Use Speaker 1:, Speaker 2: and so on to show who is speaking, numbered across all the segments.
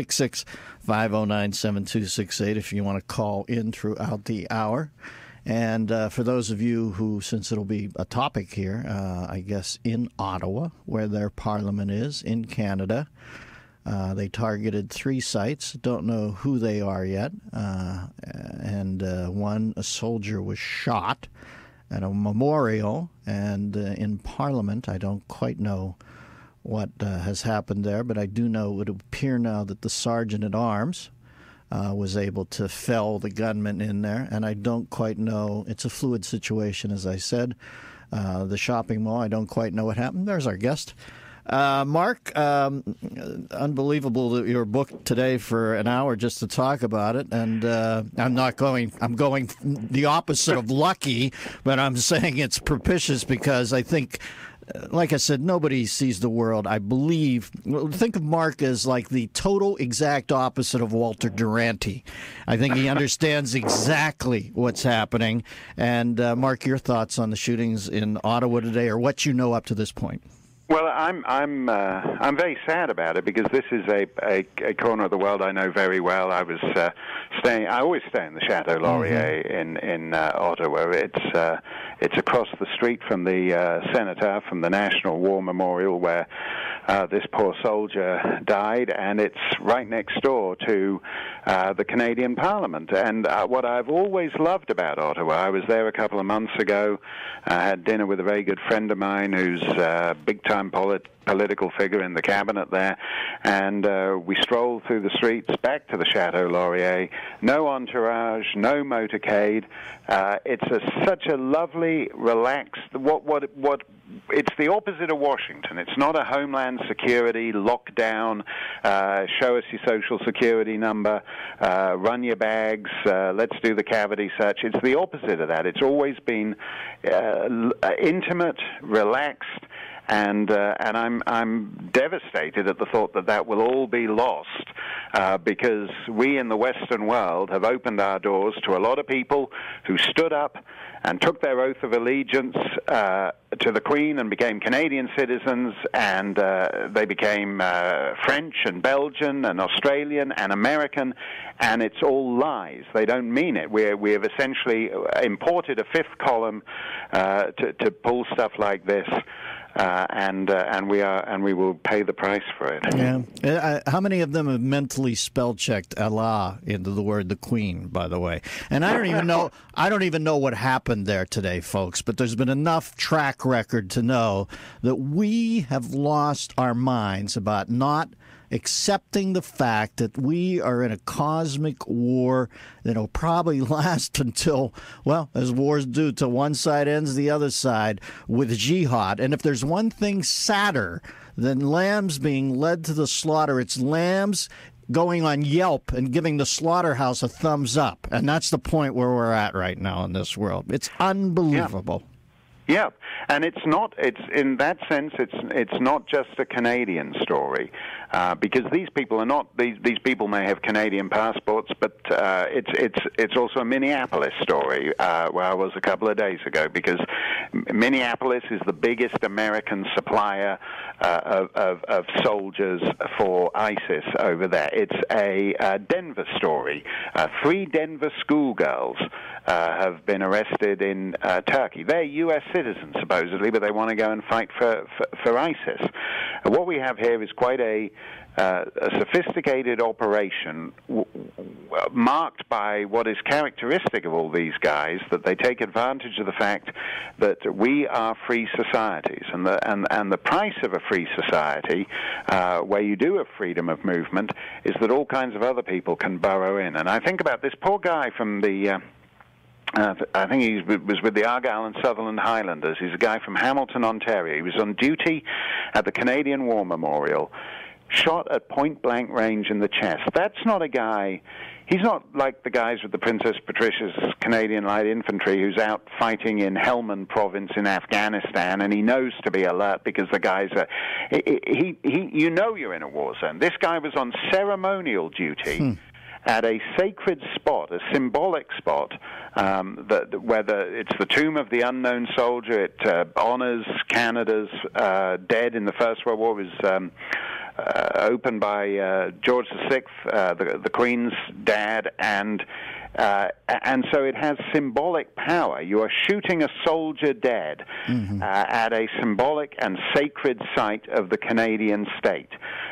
Speaker 1: 866-509-7268 if you want to call in throughout the hour. And for those of you who, since it'll be a topic here, I guess in Ottawa, where their parliament is, in Canada, they targeted 3 sites. Don't know who they are yet. And a soldier was shot at a memorial. And in Parliament, I don't quite know what has happened there, but I do know it would appear now that the sergeant-at-arms was able to fell the gunman in there, and I don't quite know. It's a fluid situation, as I said. The shopping mall, I don't quite know what happened. There's our guest. Mark, unbelievable that you were booked today for an hour just to talk about it, and I'm going the opposite of lucky, but I'm saying it's propitious because I think, like I said, nobody sees the world, I believe. Think of Mark as like the total exact opposite of Walter Duranty. I think he understands exactly what's happening. And Mark, your thoughts on the shootings in Ottawa today, or what you know up to this point?
Speaker 2: Well, I'm very sad about it because this is a corner of the world I know very well. I was I always stay in the Chateau Laurier in Ottawa. It's across the street from the Cenotaph, from the National War Memorial, where this poor soldier died, and it's right next door to the Canadian Parliament. And what I've always loved about Ottawa, I was there a couple of months ago. I had dinner with a very good friend of mine who's a big-time political figure in the cabinet there, and we strolled through the streets back to the Chateau Laurier. No entourage, no motorcade. It's such a lovely, relaxed. It's the opposite of Washington. It's not a homeland security lockdown. Show us your social security number. Run your bags. Let's do the cavity search. It's the opposite of that. It's always been intimate, relaxed. And I'm devastated at the thought that will all be lost because we in the Western world have opened our doors to a lot of people who stood up and took their oath of allegiance to the Queen and became Canadian citizens, and they became French and Belgian and Australian and American, and it's all lies. They don't mean it. We have essentially imported a fifth column to pull stuff like this. And we will pay the price for it.
Speaker 1: Yeah. How many of them have mentally spell checked Allah into the word the Queen? By the way, and I don't even know. I don't even know what happened there today, folks. But there's been enough track record to know that we have lost our minds about not accepting the fact that we are in a cosmic war that'll probably last until, well, as wars do, till one side ends the other side with jihad. And if there's one thing sadder than lambs being led to the slaughter, it's lambs going on Yelp and giving the slaughterhouse a thumbs up. And that's the point where we're at right now in this world. It's unbelievable.
Speaker 2: Yeah, and it's in that sense, it's not just a Canadian story, because these people are not, these people may have Canadian passports, but it's also a Minneapolis story, where I was a couple of days ago, because Minneapolis is the biggest American supplier of soldiers for ISIS over there. It's a Denver story. 3 Denver schoolgirls have been arrested in Turkey. They're U.S. citizens, supposedly, but they want to go and fight for ISIS. What we have here is quite a sophisticated operation marked by what is characteristic of all these guys, that they take advantage of the fact that we are free societies, and the price of a free society, where you do have freedom of movement, is that all kinds of other people can burrow in. And I think about this poor guy from the I think he was with the Argyll and Sutherland Highlanders. He's a guy from Hamilton, Ontario. He was on duty at the Canadian War Memorial, shot at point-blank range in the chest. That's not a guy... He's not like the guys with the Princess Patricia's Canadian Light Infantry who's out fighting in Helmand Province in Afghanistan, and he knows to be alert because the guys are... You know you're in a war zone. This guy was on ceremonial duty at a sacred spot, a symbolic spot, whether it's the tomb of the unknown soldier, it honors Canada's dead in the First World War, was opened by George VI, the Queen's dad, and so it has symbolic power. You are shooting a soldier dead at a symbolic and sacred site of the Canadian state.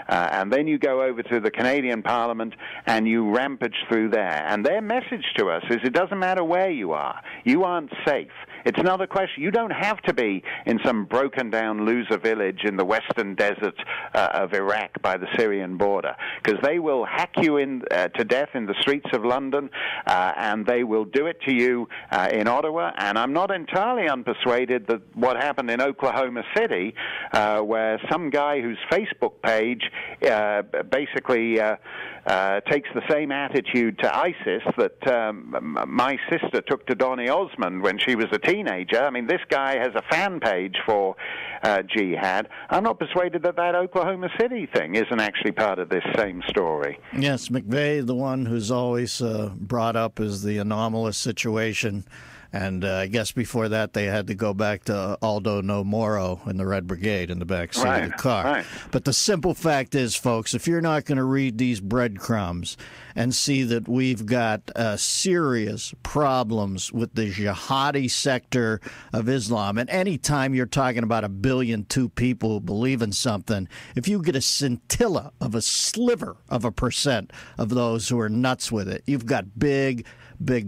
Speaker 2: And then you go over to the Canadian Parliament and you rampage through there. And their message to us is it doesn't matter where you aren't safe. It's another question. You don't have to be in some broken-down loser village in the western desert of Iraq by the Syrian border, because they will hack you to death in the streets of London, and they will do it to you in Ottawa. And I'm not entirely unpersuaded that what happened in Oklahoma City, where some guy whose Facebook page basically takes the same attitude to ISIS that my sister took to Donny Osmond when she was a teenager. I mean, this guy has a fan page for jihad. I'm not persuaded that Oklahoma City thing isn't actually part of this same story.
Speaker 1: Yes, McVeigh, the one who's always brought up as the anomalous situation. And I guess before that, they had to go back to Aldo No Moro in the Red Brigade in the back seat of the car.
Speaker 2: Right.
Speaker 1: But the simple fact is, folks, if you're not going to read these breadcrumbs and see that we've got serious problems with the jihadi sector of Islam, and any time you're talking about 1.2 billion people who believe in something, if you get a scintilla of a sliver of a percent of those who are nuts with it, you've got big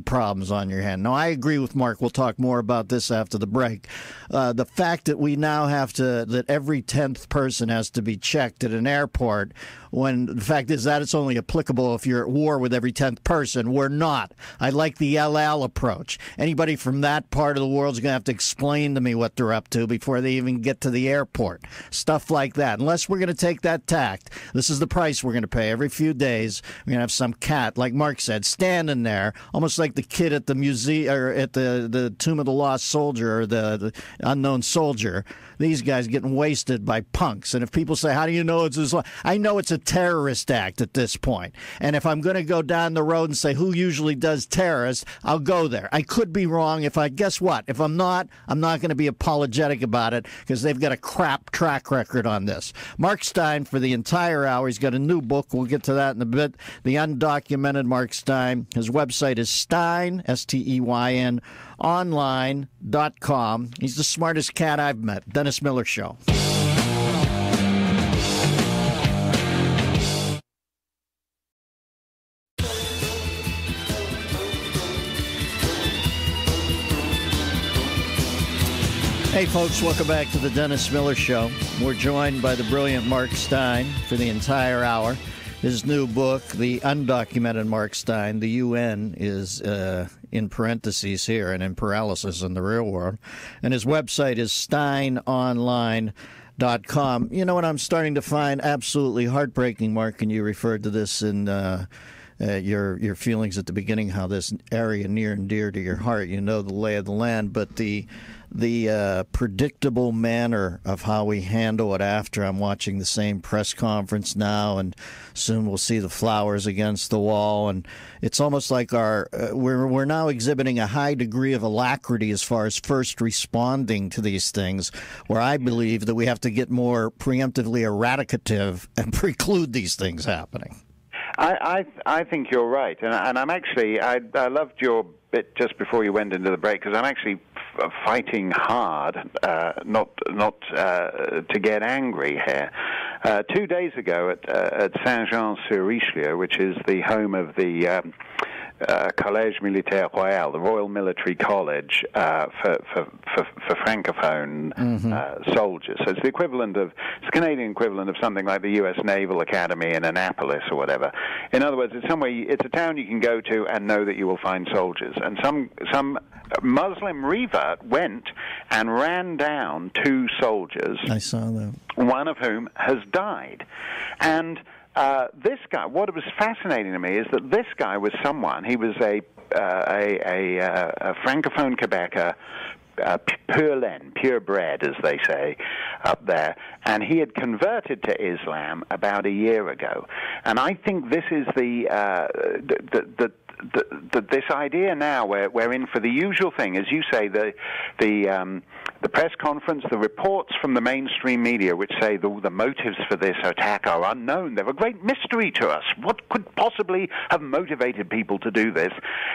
Speaker 1: problems on your hand. Now, I agree with Mark. We'll talk more about this after the break. The fact that we now have that every 10th person has to be checked at an airport, when the fact is that it's only applicable if you're at war with every 10th person. We're not. I like the LL approach. Anybody from that part of the world is going to have to explain to me what they're up to before they even get to the airport. Stuff like that. Unless we're going to take that tact, this is the price we're going to pay. Every few days, we're going to have some cat, like Mark said, standing there, almost like the kid at the museum, or at the Tomb of the Lost Soldier, or the Unknown Soldier. These guys getting wasted by punks. And if people say, how do you know it's Islam? I know it's a terrorist act at this point. And if I'm going to go down the road and say who usually does terrorists, I'll go there. I could be wrong. Guess what? If I'm not going to be apologetic about it, because they've got a crap track record on this. Mark Steyn, for the entire hour, he's got a new book. We'll get to that in a bit. The Undocumented Mark Steyn. His website is Steyn, Steyn, online.com. He's the smartest cat I've met. Dennis Miller Show. Hey, folks, welcome back to the Dennis Miller Show. We're joined by the brilliant Mark Steyn for the entire hour. His new book, The Undocumented Mark Steyn, the UN is in parentheses here and in paralysis in the real world. And his website is steynonline.com. You know what I'm starting to find absolutely heartbreaking, Mark, and you referred to this in your feelings at the beginning, how this area near and dear to your heart, you know the lay of the land, but the predictable manner of how we handle it after. I'm watching the same press conference now, and soon we'll see the flowers against the wall, and it's almost like we're now exhibiting a high degree of alacrity as far as first responding to these things, where I believe that we have to get more preemptively eradicative and preclude these things happening.
Speaker 2: I think you're right, and I'm actually I loved your bit just before you went into the break, because I'm actually fighting hard, not to get angry here. 2 days ago at Saint-Jean-sur-Richelieu, which is the home of the Collège Militaire Royal, the Royal Military College for Francophone soldiers. So it's the Canadian equivalent of something like the U.S. Naval Academy in Annapolis or whatever. In other words, it's a town you can go to and know that you will find soldiers. And some Muslim revert went and ran down 2 soldiers.
Speaker 1: I saw that.
Speaker 2: One of whom has died. And this guy, what was fascinating to me is that this guy was someone, he was a Francophone Quebecer, purebred, as they say up there, and he had converted to Islam about a year ago. And I think this is this idea now we're in for the usual thing, as you say, the the press conference, the reports from the mainstream media which say the motives for this attack are unknown. They're a great mystery to us. What could possibly have motivated people to do this?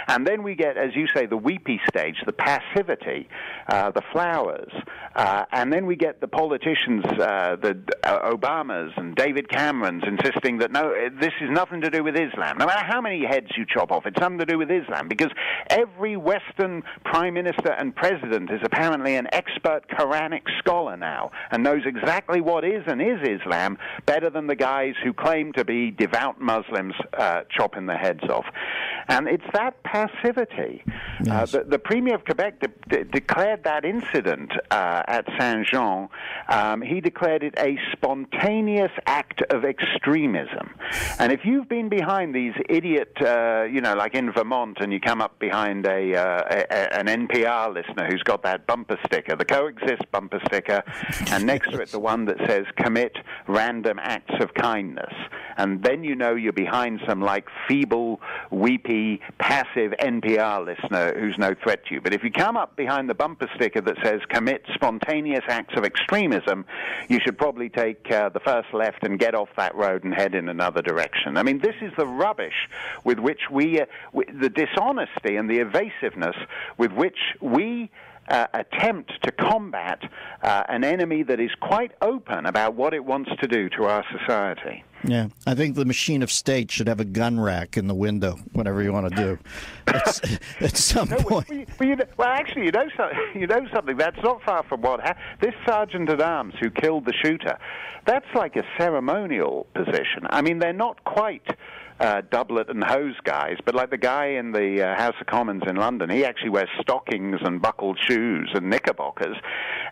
Speaker 2: And then we get, as you say, the weepy stage, the passivity, the flowers, and then we get the politicians, the Obamas and David Camerons insisting that, no, this is nothing to do with Islam. No matter how many heads you chop off, it's something to do with Islam, because every Western prime minister and president is apparently an expert Quranic scholar now and knows exactly what is and is Islam better than the guys who claim to be devout Muslims chopping their heads off. And it's that passivity. Yes. The Premier of Quebec declared that incident at Saint-Jean, he declared it a spontaneous act of extremism. And if you've been behind these idiot, like in Vermont, and you come up behind an NPR listener who's got that bumper sticker, the Coexist bumper sticker, and next to it the one that says commit random acts of kindness, and then you know you're behind some like feeble, weepy, passive NPR listener who's no threat to you. But if you come up behind the bumper sticker that says commit spontaneous acts of extremism, you should probably take the first left and get off that road and head in another direction. I mean, this is the rubbish with which the dishonesty and the evasiveness with which we attempt to combat an enemy that is quite open about what it wants to do to our society.
Speaker 1: Yeah, I think the machine of state should have a gun rack in the window, whatever you want to do. At some point.
Speaker 2: Actually, you know something. That's not far from what happened. This sergeant at arms who killed the shooter, that's like a ceremonial position. I mean, they're not quite doublet and hose guys, but like the guy in the House of Commons in London, he actually wears stockings and buckled shoes and knickerbockers,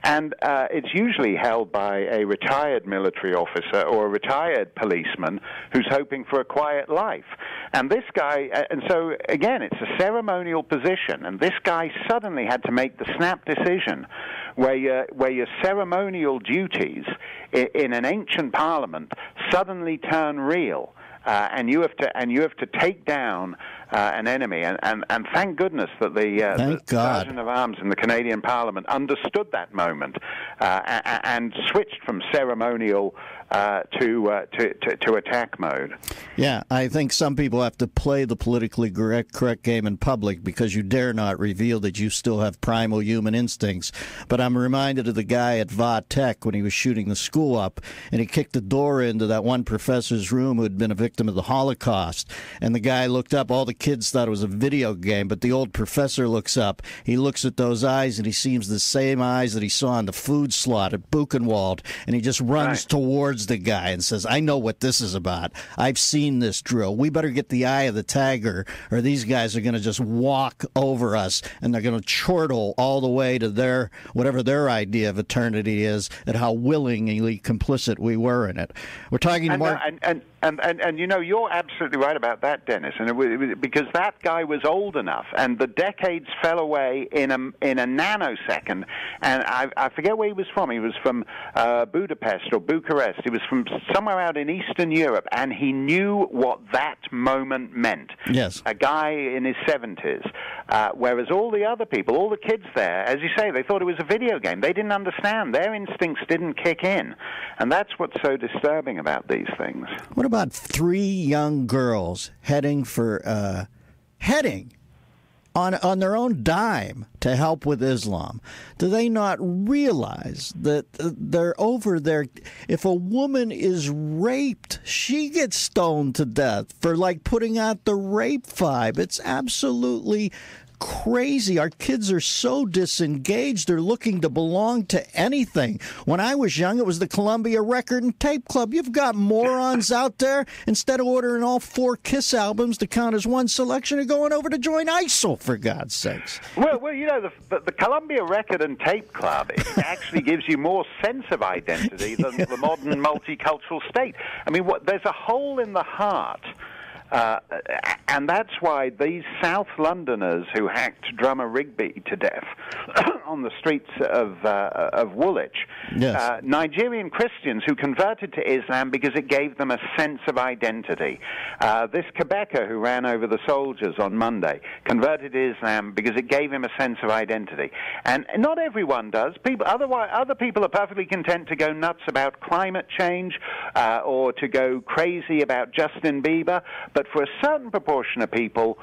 Speaker 2: and it's usually held by a retired military officer or a retired policeman who's hoping for a quiet life. And this guy, and so again, it's a ceremonial position, and this guy suddenly had to make the snap decision where your ceremonial duties in an ancient parliament suddenly turn real. And you have to take down an enemy, and thank goodness that the Sergeant of Arms in the Canadian Parliament understood that moment and switched from ceremonial to attack mode.
Speaker 1: Yeah, I think some people have to play the politically correct game in public because you dare not reveal that you still have primal human instincts. But I'm reminded of the guy at Va Tech when he was shooting the school up, and he kicked the door into that one professor's room who had been a victim of the Holocaust. And the guy looked up. All the kids thought it was a video game, but the old professor looks up. He looks at those eyes, and he sees the same eyes that he saw in the food slot at Buchenwald, and he just runs towards the guy and says, I know what this is about. I've seen this drill. We better get the eye of the tiger, or these guys are going to just walk over us, and they're going to chortle all the way to whatever their idea of eternity is, and how willingly complicit we were in it. We're talking to Mark.
Speaker 2: And you know, you're absolutely right about that, Dennis, and because that guy was old enough, and the decades fell away in a nanosecond. And I forget where he was from. He was from Budapest or Bucharest. He was from somewhere out in Eastern Europe, and he knew what that moment meant.
Speaker 1: Yes,
Speaker 2: a guy in his 70s, whereas all the other people, all the kids there, as you say, they thought it was a video game. They didn't understand. Their instincts didn't kick in, and that's what's so disturbing about these things.
Speaker 1: What about 3 young girls heading on their own dime to help with Islam? Do they not realize that they're over there? If a woman is raped, she gets stoned to death for putting out the rape vibe. It's absolutely crazy. Our kids are so disengaged. They're looking to belong to anything. When I was young, it was the Columbia Record and Tape Club. You've got morons out there, instead of ordering all 4 Kiss albums to count as one selection, are going over to join ISIL, for God's sakes.
Speaker 2: Well, you know, the Columbia Record and Tape Club, it actually gives you more sense of identity than the modern multicultural state. I mean, there's a hole in the heart And that's why these South Londoners who hacked drummer Rigby to death on the streets of Woolwich,
Speaker 1: yes.
Speaker 2: Nigerian Christians who converted to Islam because it gave them a sense of identity. This Quebecer who ran over the soldiers on Monday converted to Islam because it gave him a sense of identity. And not everyone does. Other people are perfectly content to go nuts about climate change or to go crazy about Justin Bieber. But for a certain proportion of people,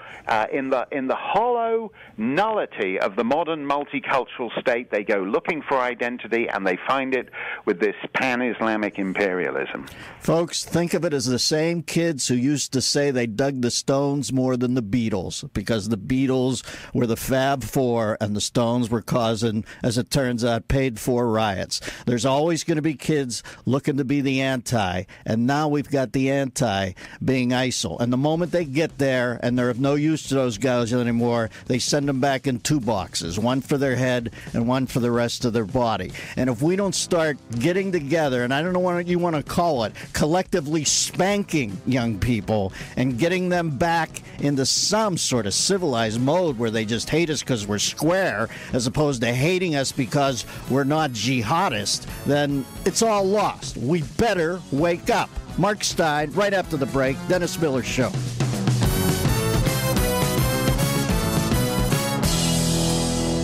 Speaker 2: in the hollow nullity of the modern multicultural state, they go looking for identity, and they find it with this pan-Islamic imperialism.
Speaker 1: Folks, think of it as the same kids who used to say they dug the Stones more than the Beatles, because the Beatles were the Fab Four and the Stones were causing, as it turns out, paid-for riots. There's always going to be kids looking to be the anti, and now we've got the anti being ISIL. And the moment they get there and they're of no use to those guys anymore, they send them back in two boxes, one for their head and one for the rest of their body. And if we don't start getting together, and I don't know what you want to call it, collectively spanking young people and getting them back into some sort of civilized mode where they just hate us because we're square as opposed to hating us because we're not jihadists, then it's all lost. We better wake up. Mark Steyn, right after the break, Dennis Miller Show.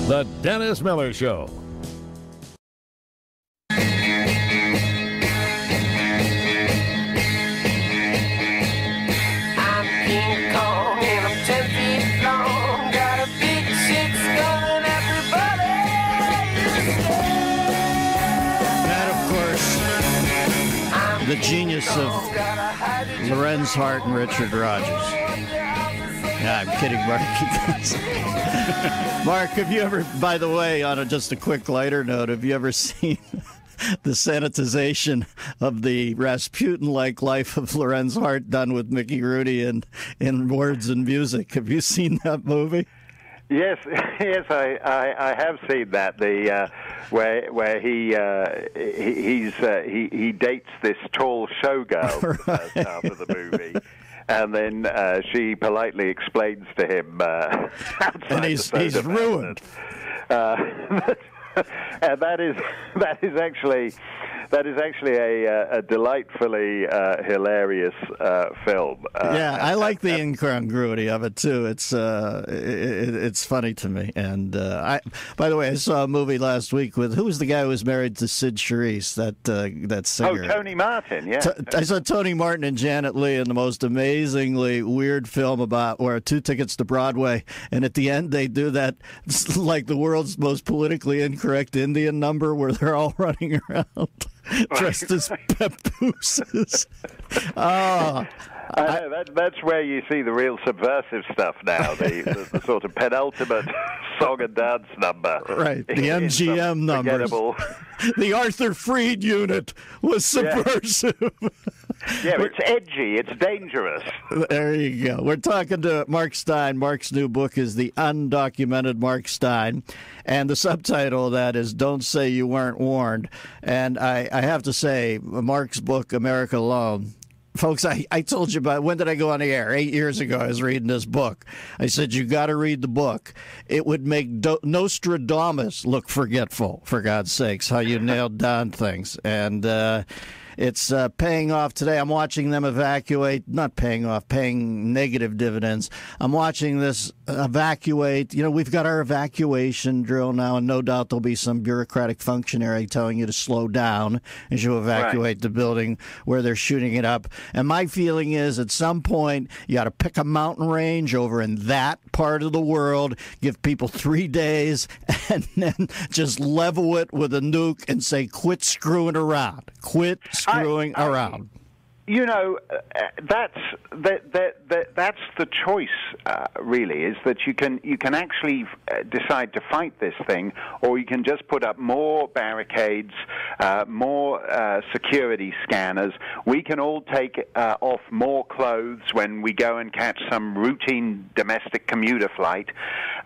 Speaker 3: The Dennis Miller Show.
Speaker 1: The genius of Lorenz Hart and Richard Rodgers. Yeah, I'm kidding, Mark. Mark, have you ever, by the way, on just a quick lighter note, have you ever seen the sanitization of the Rasputin-like life of Lorenz Hart done with Mickey Rooney in words and music? Have you seen that movie?
Speaker 2: Yes, I have seen that. Where he dates this tall showgirl for the first half of the movie, and then she politely explains to him outside
Speaker 1: and he's ruined.
Speaker 2: And that is actually a delightfully hilarious film.
Speaker 1: Yeah, I like the incongruity of it too. It's funny to me. And by the way, I saw a movie last week with, who was the guy who was married to Sid Charisse, that singer?
Speaker 2: Oh, Tony Martin. Yeah,
Speaker 1: I saw Tony Martin and Janet Leigh in the most amazingly weird film about where 2 tickets to Broadway, and at the end they do that like the world's most politically incorrect Indian number where they're all running around dressed as papooses.
Speaker 2: I know, that's where you see the real subversive stuff now, the sort of penultimate song and dance number.
Speaker 1: Right, the MGM numbers. The Arthur Freed unit was subversive.
Speaker 2: Yeah, it's edgy, it's dangerous.
Speaker 1: There you go. We're talking to Mark Steyn. Mark's new book is The Undocumented Mark Steyn, and the subtitle of that is Don't Say You Weren't Warned. And I have to say, Mark's book, America Alone, folks, I told you about, when did I go on the air? 8 years ago, I was reading this book. I said, you got to read the book. It would make Nostradamus look forgetful, for God's sakes, how you nailed down things. And it's paying off today. I'm watching them paying negative dividends. I'm watching this evacuate. You know, we've got our evacuation drill now, and no doubt there'll be some bureaucratic functionary telling you to slow down as you evacuate the building where they're shooting it up. And my feeling is at some point you got to pick a mountain range over in that part of the world, give people 3 days, and then just level it with a nuke and say, quit screwing around. Quit screwing around.
Speaker 2: You know, that's the choice. Really, is that you can actually decide to fight this thing, or you can just put up more barricades, more security scanners. We can all take off more clothes when we go and catch some routine domestic commuter flight,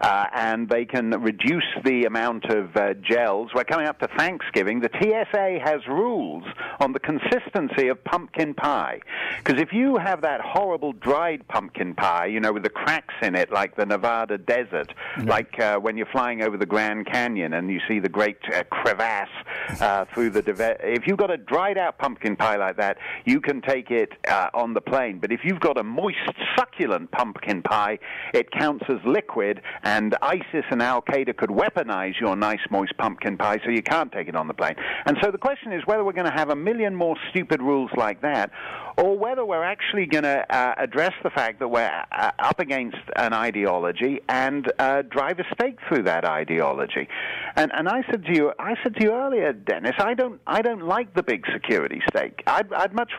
Speaker 2: and they can reduce the amount of gels. We're coming up to Thanksgiving. The TSA has rules on the consistency of pumpkin pie pie. Because if you have that horrible dried pumpkin pie, you know, with the cracks in it, like the Nevada desert, like when you're flying over the Grand Canyon and you see the great crevasse through the... If you've got a dried-out pumpkin pie like that, you can take it on the plane. But if you've got a moist, succulent pumpkin pie, it counts as liquid, and ISIS and Al-Qaeda could weaponize your nice, moist pumpkin pie, so you can't take it on the plane. And so the question is whether we're going to have a million more stupid rules like that, or whether we're actually going to address the fact that we're up against an ideology and drive a stake through that ideology. And I said to you earlier, Dennis, I don't like the big security stake. I'd much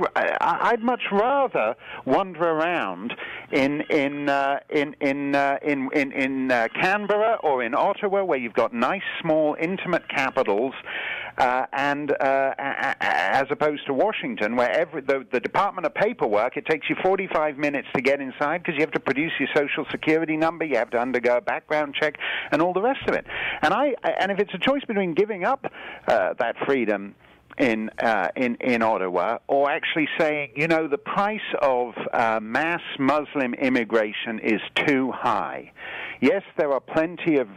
Speaker 2: rather wander around in Canberra or in Ottawa, where you've got nice, small, intimate capitals, and as opposed to Washington, where the Department of Paperwork, it takes you 45 minutes to get inside because you have to produce your Social Security number, you have to undergo a background check, and all the rest of it. And if it's a choice between giving up that freedom in Ottawa, or actually saying, you know, the price of mass Muslim immigration is too high. Yes, there are plenty of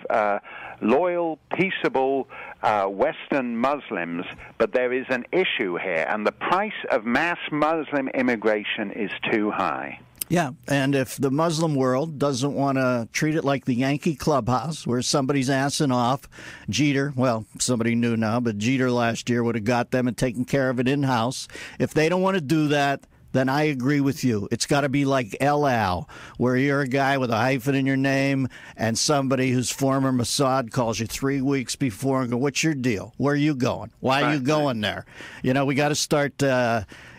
Speaker 2: loyal, peaceable Western Muslims, but there is an issue here, and the price of mass Muslim immigration is too high.
Speaker 1: Yeah, and if the Muslim world doesn't want to treat it like the Yankee clubhouse where somebody's assing off, Jeter, well, somebody new now, but Jeter last year would have got them and taken care of it in-house. If they don't want to do that, then I agree with you. It's got to be like El Al, where you're a guy with a hyphen in your name and somebody who's former Mossad calls you 3 weeks before and go, what's your deal? Where are you going? Why are you going there? You know, we got to start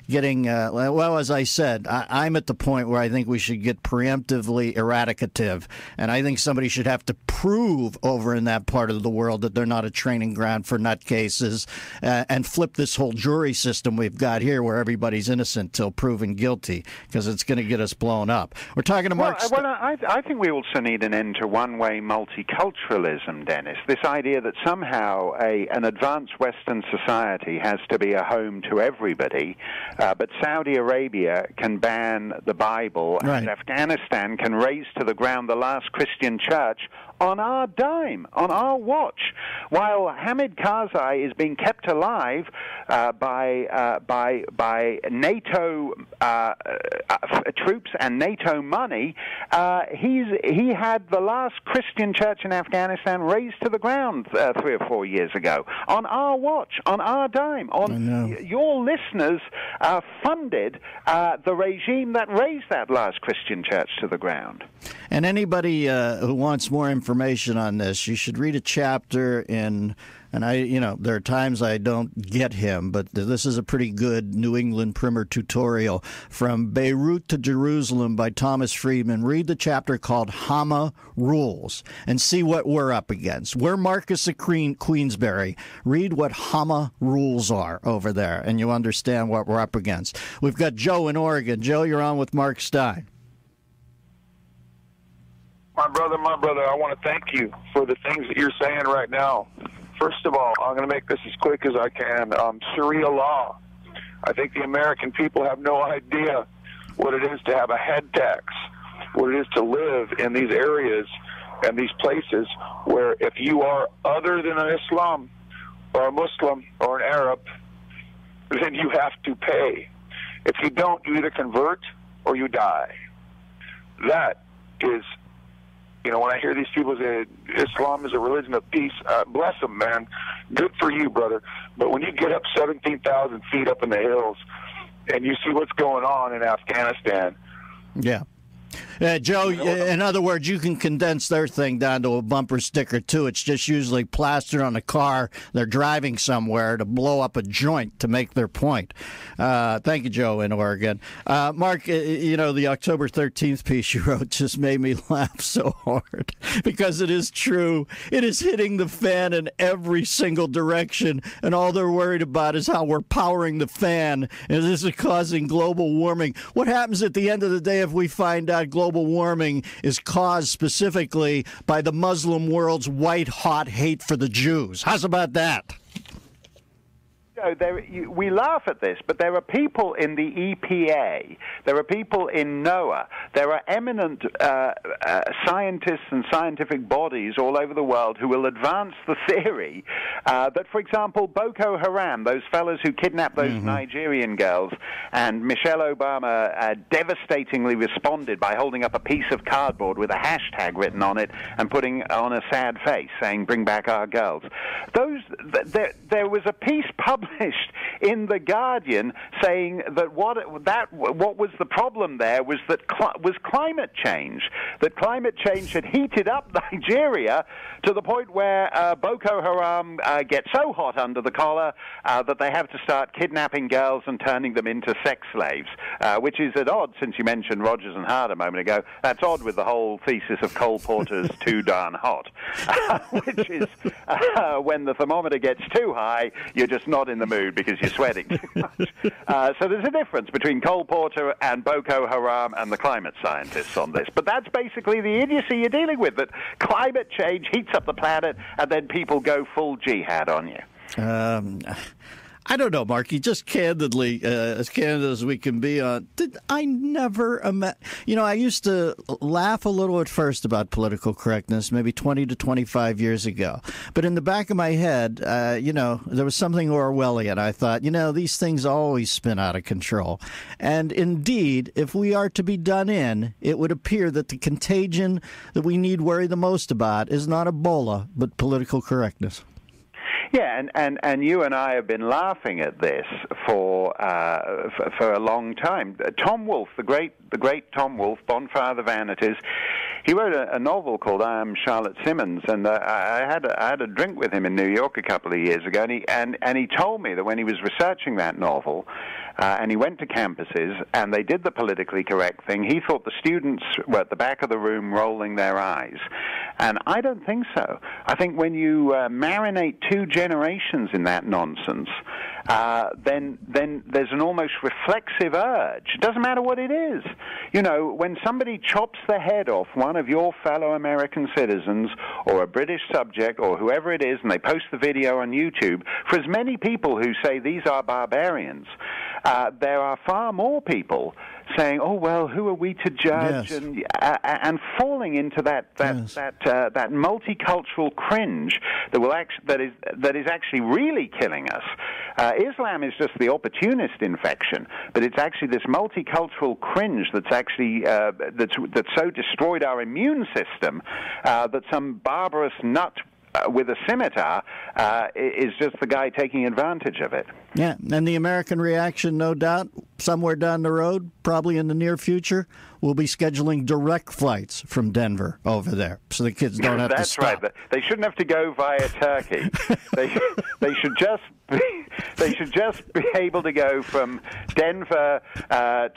Speaker 1: getting, well, as I said, I'm at the point where I think we should get preemptively eradicative. And I think somebody should have to prove over in that part of the world that they're not a training ground for nutcases, and flip this whole jury system we've got here where everybody's innocent till proven guilty, because it's going to get us blown up. We're talking to Mark.
Speaker 2: I think we also need an end to one-way multiculturalism, Dennis. This idea that somehow an advanced Western society has to be a home to everybody. But Saudi Arabia can ban the Bible, and Afghanistan can raze to the ground the last Christian church on our dime, on our watch, while Hamid Karzai is being kept alive by NATO troops and NATO money. He had the last Christian church in Afghanistan razed to the ground 3 or 4 years ago on our watch, on our dime. Your listeners funded the regime that razed that last Christian church to the ground.
Speaker 1: And anybody who wants more information on this, you should read a chapter in, and there are times I don't get him, but this is a pretty good New England primer tutorial, From Beirut to Jerusalem by Thomas Friedman. Read the chapter called Hama Rules and see what we're up against. We're Marcus of Queensberry. Read what Hama rules are over there, and you understand what we're up against. We've got Joe in Oregon. Joe, you're on with Mark Steyn.
Speaker 4: My brother, I want to thank you for the things that you're saying right now. First of all, I'm going to make this as quick as I can. Sharia law. I think the American people have no idea what it is to have a head tax, what it is to live in these areas and these places where if you are other than an Islam or a Muslim or an Arab, then you have to pay. If you don't, you either convert or you die. That is... when I hear these people say Islam is a religion of peace, bless them, man. Good for you, brother. But when you get up 17,000 feet up in the hills and you see what's going on in Afghanistan.
Speaker 1: Yeah. Joe, in other words, you can condense their thing down to a bumper sticker, too. It's just usually plastered on a car. They're driving somewhere to blow up a joint to make their point. Thank you, Joe, in Oregon. Mark, the October 13th piece you wrote just made me laugh so hard because it is true. It is hitting the fan in every single direction, and all they're worried about is how we're powering the fan, and this is causing global warming. What happens at the end of the day if we find out global warming is caused specifically by the Muslim world's white-hot hate for the Jews? How's about that?
Speaker 2: we laugh at this, but there are people in the EPA, there are people in NOAA, there are eminent scientists and scientific bodies all over the world who will advance the theory that, for example, Boko Haram, those fellows who kidnapped those Nigerian girls, and Michelle Obama devastatingly responded by holding up a piece of cardboard with a hashtag written on it and putting on a sad face saying, "Bring back our girls." There was a piece published in The Guardian saying that what was the problem there was climate change. That climate change had heated up Nigeria to the point where Boko Haram gets so hot under the collar that they have to start kidnapping girls and turning them into sex slaves, which is at odds, since you mentioned Rogers and Hart a moment ago, that's odd with the whole thesis of Cole Porter's Too Darn Hot, which is when the thermometer gets too high, you're just not in the mood because you're sweating too much. So there's a difference between Cole Porter and Boko Haram and the climate scientists on this. But that's basically the idiocy you're dealing with, that climate change heats up the planet and then people go full jihad on you.
Speaker 1: I don't know, Marky, just candidly, as candid as we can be on, I never I used to laugh a little at first about political correctness, maybe 20 to 25 years ago. But in the back of my head, there was something Orwellian. I thought, these things always spin out of control. And indeed, if we are to be done in, it would appear that the contagion that we need worry the most about is not Ebola, but political correctness.
Speaker 2: Yeah, and you and I have been laughing at this for a long time. Tom Wolfe, the great Tom Wolfe, Bonfire of the Vanities, he wrote a novel called I Am Charlotte Simmons, and I had a drink with him in New York a couple of years ago, and he told me that when he was researching that novel, and he went to campuses, and they did the politically correct thing, he thought the students were at the back of the room rolling their eyes. And I don't think so. I think when you marinate 2 generations in that nonsense, then there's an almost reflexive urge. It doesn't matter what it is. When somebody chops the head off one of your fellow American citizens or a British subject or whoever it is, and they post the video on YouTube, for as many people who say these are barbarians, there are far more people saying, "Oh well, who are we to judge?"
Speaker 1: Yes.
Speaker 2: and falling into that multicultural cringe that is actually really killing us. Islam is just the opportunist infection, but it's actually this multicultural cringe that's actually that's so destroyed our immune system that some barbarous nut with a scimitar is just the guy taking advantage of it.
Speaker 1: Yeah, and the American reaction, no doubt, somewhere down the road, probably in the near future, we'll be scheduling direct flights from Denver over there, so the kids don't have to stop.
Speaker 2: That's right. They shouldn't have to go via Turkey. They should just be able to go from Denver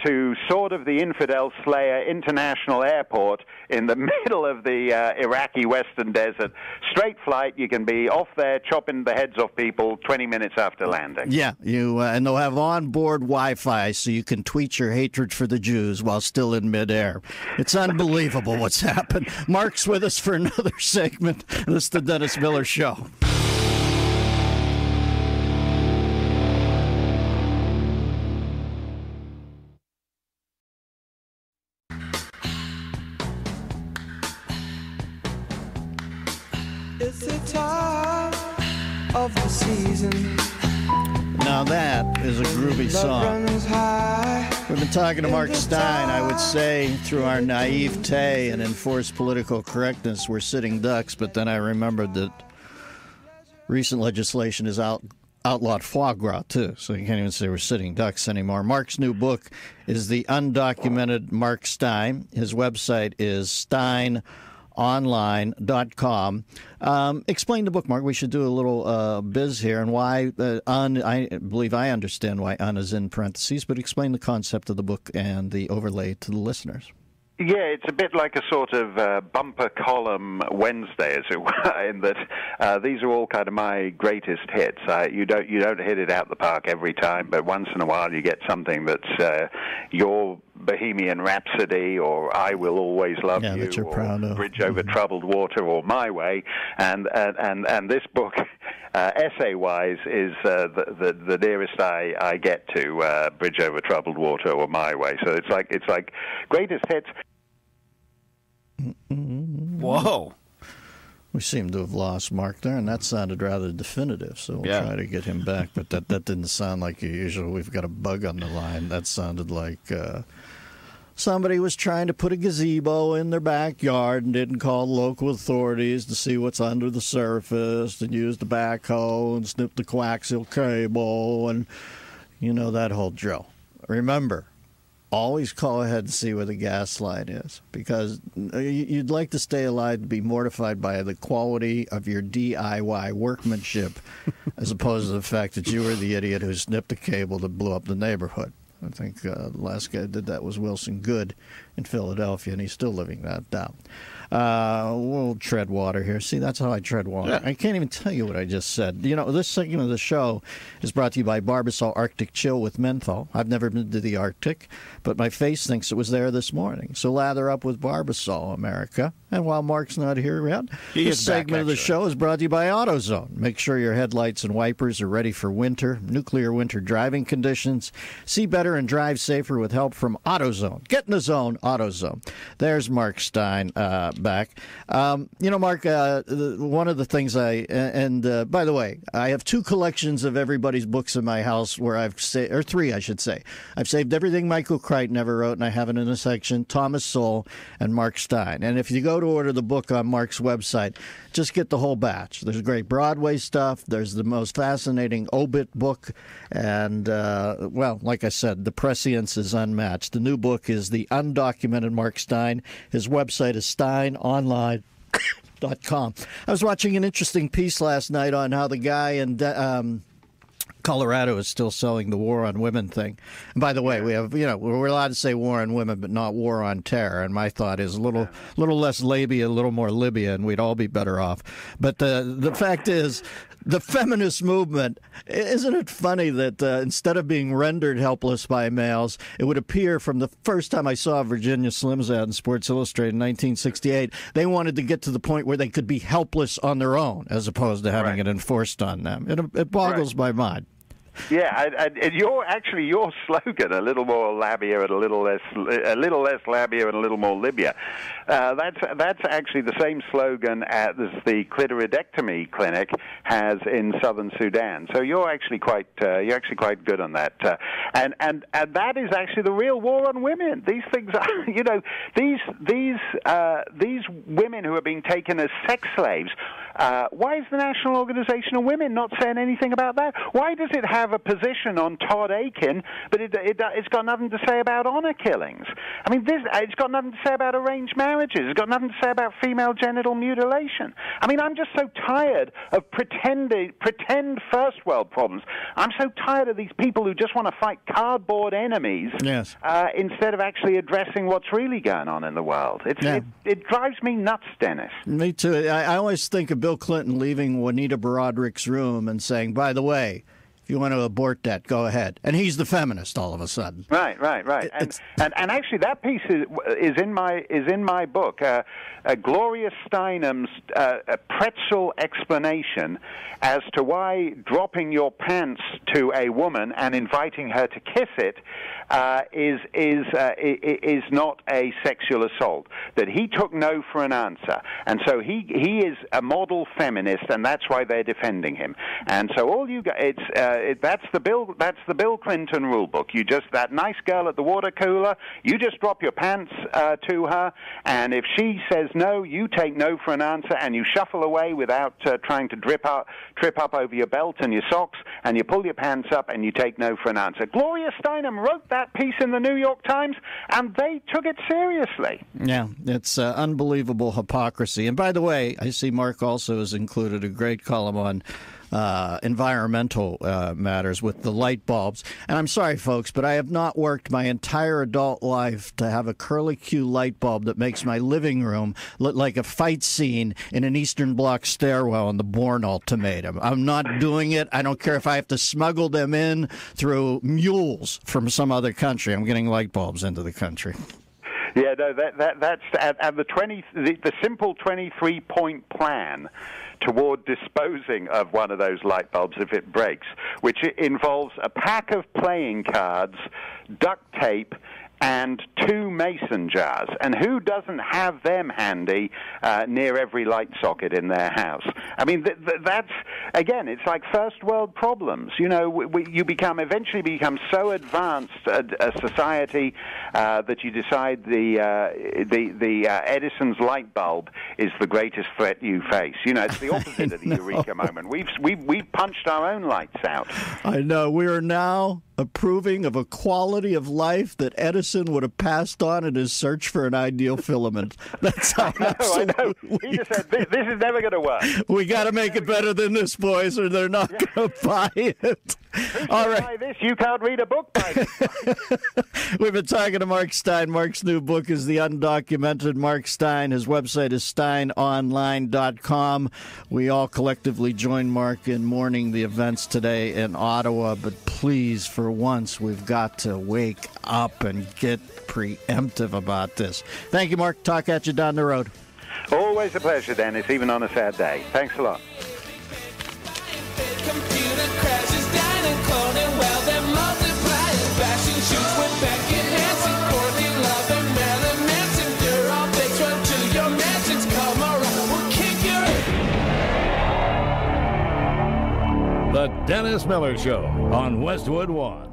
Speaker 2: to sort of the infidel slayer International Airport in the middle of the Iraqi Western Desert. Straight flight, you can be off there chopping the heads off people 20 minutes after landing.
Speaker 1: Yeah, and they'll have onboard Wi-Fi so you can tweet your hatred for the Jews while still in midair. It's unbelievable what's happened. Mark's with us for another segment. This is the Dennis Miller Show.
Speaker 5: It's the time of the season.
Speaker 1: Now that is a groovy song. We've been talking to Mark Steyn. I would say through our naivete and enforced political correctness, we're sitting ducks, but then I remembered that recent legislation has outlawed foie gras, too, so you can't even say we're sitting ducks anymore. Mark's new book is The Undocumented Mark Steyn. His website is steinonline.com. Explain the book, Mark. We should do a little biz here and why I believe I understand why un is in parentheses, but explain the concept of the book and the overlay to the listeners.
Speaker 2: Yeah, it's a bit like a sort of bumper column Wednesday, as it were, in that these are all kind of my greatest hits. You don't hit it out the park every time, but once in a while you get something that's your Bohemian Rhapsody, or I Will Always Love You,
Speaker 1: that you're proud of.
Speaker 2: Bridge Over Troubled Water, or My Way, and this book essay-wise, is the nearest I get to Bridge Over Troubled Water or My Way. So it's like greatest hits.
Speaker 6: Whoa.
Speaker 1: We seem to have lost Mark there, and that sounded rather definitive, so we'll try to get him back. But that didn't sound like usual. We've got a bug on the line. That sounded like somebody was trying to put a gazebo in their backyard and didn't call local authorities to see what's under the surface and use the backhoe and snip the coaxial cable and, that whole drill. Remember, always call ahead and see where the gas line is, because you'd like to stay alive to be mortified by the quality of your DIY workmanship as opposed to the fact that you were the idiot who snipped the cable that blew up the neighborhood. I think the last guy who did that was Wilson Good in Philadelphia, and he's still living that down. We'll tread water here. See, that's how I tread water. Yeah. I can't even tell you what I just said. This segment of the show is brought to you by Barbasol Arctic Chill with menthol. I've never been to the Arctic, but my face thinks it was there this morning. So lather up with Barbasol, America. And while Mark's not here yet, this segment of the show is brought to you by AutoZone. Make sure your headlights and wipers are ready for winter, nuclear winter driving conditions. See better and drive safer with help from AutoZone. Get in the zone, AutoZone. There's Mark Steyn back. Mark, one of the things by the way, I have 2 collections of everybody's books in my house where or 3, I should say. I've saved everything Michael Crichton ever wrote, and I have it in a section, Thomas Sowell and Mark Steyn. And if you go to order the book on Mark's website, just get the whole batch. There's great Broadway stuff. There's the most fascinating obit book. And, like I said, the prescience is unmatched. The new book is The Undocumented Mark Steyn. His website is steinonline.com. I was watching an interesting piece last night on how the guy in Colorado is still selling the war on women thing. And by the way, we have, we're allowed to say war on women, but not war on terror. And my thought is a little less labia, a little more Libya, and we'd all be better off. But the fact is, the feminist movement, isn't it funny that instead of being rendered helpless by males, it would appear from the first time I saw Virginia Slim's ad in Sports Illustrated in 1968, they wanted to get to the point where they could be helpless on their own as opposed to having it enforced on them. It boggles my mind.
Speaker 2: Yeah, and your slogan, a little more labia and a little less labia and a little more Libya. That's actually the same slogan as the clitoridectomy clinic has in southern Sudan. So you're actually quite good on that. And that is actually the real war on women. These things are, these women who are being taken as sex slaves. Why is the National Organization of Women not saying anything about that? Why does it have a position on Todd Akin, but it's got nothing to say about honor killings? I mean, it's got nothing to say about arranged marriages. It's got nothing to say about female genital mutilation. I mean, I'm just so tired of pretend first world problems. I'm so tired of these people who just want to fight cardboard enemies instead of actually addressing what's really going on in the world. It drives me nuts, Dennis.
Speaker 1: Me too. I always think of Bill Clinton leaving Juanita Broderick's room and saying, by the way, if you want to abort that, go ahead. And he's the feminist all of a sudden.
Speaker 2: Right. And actually, that piece is in my book. Gloria Steinem's pretzel explanation as to why dropping your pants to a woman and inviting her to kiss it is not a sexual assault. That he took no for an answer, and so he is a model feminist, and that's why they're defending him. And so all you got, that's the Bill Clinton rule book. You just, that nice girl at the water cooler, you just drop your pants to her, and if she says no, you take no for an answer, and you shuffle away without trying to trip up over your belt and your socks, and you pull your pants up and you take no for an answer. Gloria Steinem wrote that piece in the New York Times, and they took it seriously.
Speaker 1: Yeah, it's unbelievable hypocrisy. And by the way, I see Mark also has included a great column on environmental matters with the light bulbs. And I'm sorry, folks, but I have not worked my entire adult life to have a curlicue light bulb that makes my living room look like a fight scene in an Eastern Bloc stairwell in the Bourne Ultimatum. I'm not doing it. I don't care if I have to smuggle them in through mules from some other country. I'm getting light bulbs into the country.
Speaker 2: Yeah, no, that's and the simple 23-point plan toward disposing of one of those light bulbs if it breaks, which involves a pack of playing cards, duct tape, and 2 mason jars. And who doesn't have them handy near every light socket in their house? I mean, that's, again, it's like first world problems. You know, you eventually become so advanced a society that you decide the Edison's light bulb is the greatest threat you face. You know, it's the opposite of the eureka moment. We've punched our own lights out.
Speaker 1: I know. We are now approving of a quality of life that Edison would have passed on in his search for an ideal filament. That's how
Speaker 2: I know. He just said, this is never going to work.
Speaker 1: We got to make it better than this, boys, or they're not going to buy it. All right.
Speaker 2: Buy this? You can't read a book by this.
Speaker 1: We've been talking to Mark Steyn. Mark's new book is The Undocumented Mark Steyn. His website is steinonline.com. We all collectively join Mark in mourning the events today in Ottawa, but please, for once, we've got to wake up and get preemptive about this. Thank you, Mark. Talk at you down the road.
Speaker 2: Always a pleasure, Dennis, even on a sad day. Thanks a lot.
Speaker 5: Computer crashes down and cloning while they're multiplying. Fashion shoots with Becky Hansen, Courtney Love, and Marilyn Manson. You're all bitch, run to your mansions. Come around, we'll kick your...
Speaker 3: The Dennis Miller Show on Westwood One.